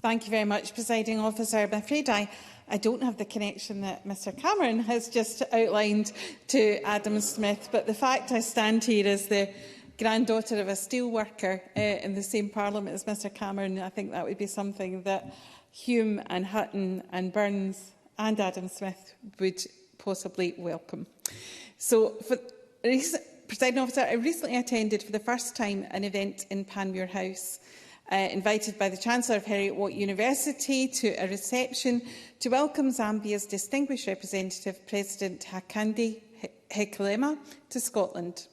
Thank you very much, Presiding Officer. I'm afraid I don't have the connection that Mr Cameron has just outlined to Adam Smith, but the fact I stand here as the granddaughter of a steelworker in the same Parliament as Mr Cameron, I think that would be something that Hume and Hutton and Burns and Adam Smith would possibly welcome. So, Presiding Officer, I recently attended for the first time an event in Panmure House, invited by the Chancellor of Heriot-Watt University to a reception to welcome Zambia's distinguished representative, President Hakainde Hichilema, to Scotland.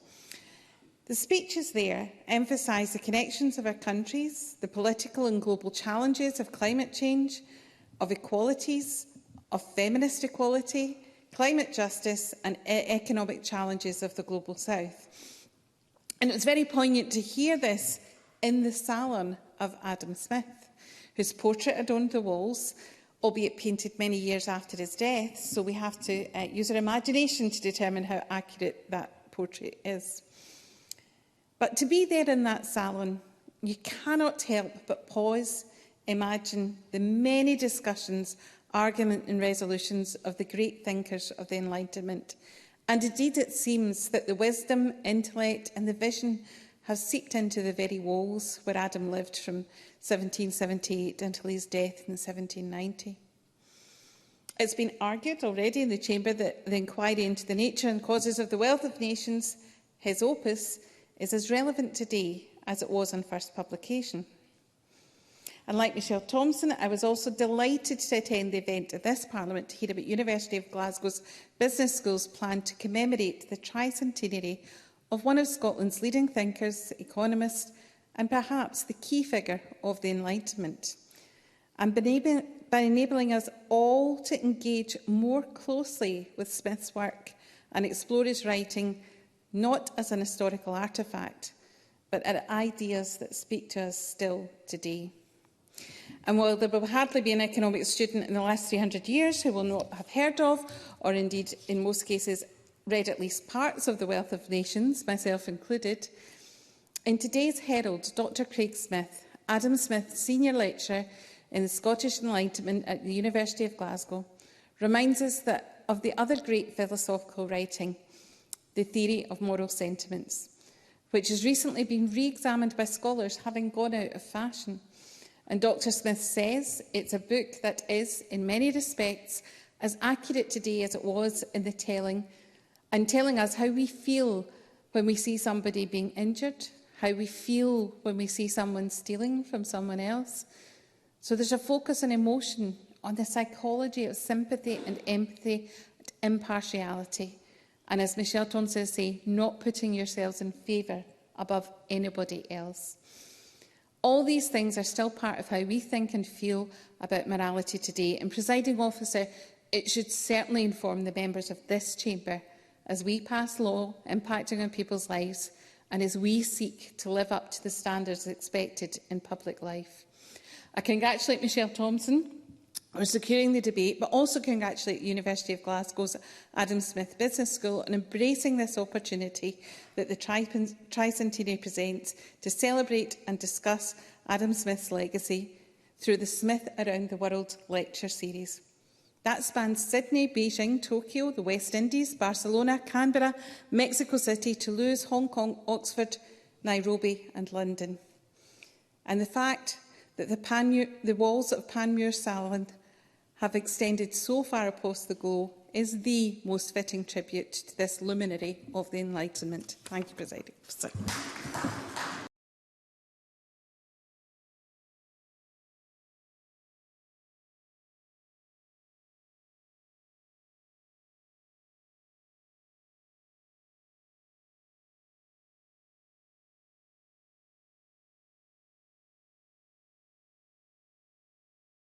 The speeches there emphasise the connections of our countries, the political and global challenges of climate change, of equalities, of feminist equality, climate justice and economic challenges of the Global South. And it was very poignant to hear this in the salon of Adam Smith, whose portrait adorned the walls, albeit painted many years after his death, so we have to use our imagination to determine how accurate that portrait is. But to be there in that salon, you cannot help but pause, imagine the many discussions, argument and resolutions of the great thinkers of the Enlightenment. And indeed it seems that the wisdom, intellect and the vision have seeped into the very walls where Adam lived from 1778 until his death in 1790. It's been argued already in the Chamber that the inquiry into the nature and causes of the wealth of nations, his opus, is as relevant today as it was on first publication. And like Michelle Thompson, I was also delighted to attend the event at this Parliament to hear about University of Glasgow's Business School's plan to commemorate the Tercentenary of one of Scotland's leading thinkers, economists, and perhaps the key figure of the Enlightenment. And by enabling us all to engage more closely with Smith's work and explore his writing, not as an historical artefact, but as ideas that speak to us still today. And while there will hardly be an economics student in the last 300 years who will not have heard of, or indeed in most cases read at least parts of The Wealth of Nations, myself included, in today's Herald, Dr Craig Smith, Adam Smith, Senior Lecturer in the Scottish Enlightenment at the University of Glasgow, reminds us that of the other great philosophical writing, The Theory of Moral Sentiments, which has recently been re-examined by scholars having gone out of fashion. And Dr Smith says it's a book that is, in many respects, as accurate today as it was in the telling us how we feel when we see somebody being injured, how we feel when we see someone stealing from someone else. So there's a focus on emotion, on the psychology of sympathy and empathy and impartiality. And as Michelle Thompson says, not putting yourselves in favour above anybody else. All these things are still part of how we think and feel about morality today. And, Presiding Officer, it should certainly inform the members of this chamber as we pass law impacting on people's lives and as we seek to live up to the standards expected in public life. I congratulate Michelle Thompson on securing the debate, but also congratulate the University of Glasgow's Adam Smith Business School on embracing this opportunity that the Tricentenary presents to celebrate and discuss Adam Smith's legacy through the Smith Around the World lecture series. That spans Sydney, Beijing, Tokyo, the West Indies, Barcelona, Canberra, Mexico City, Toulouse, Hong Kong, Oxford, Nairobi and London. And the fact that the walls of Panmure Salon have extended so far across the globe is the most fitting tribute to this luminary of the Enlightenment. Thank you, Presiding Officer.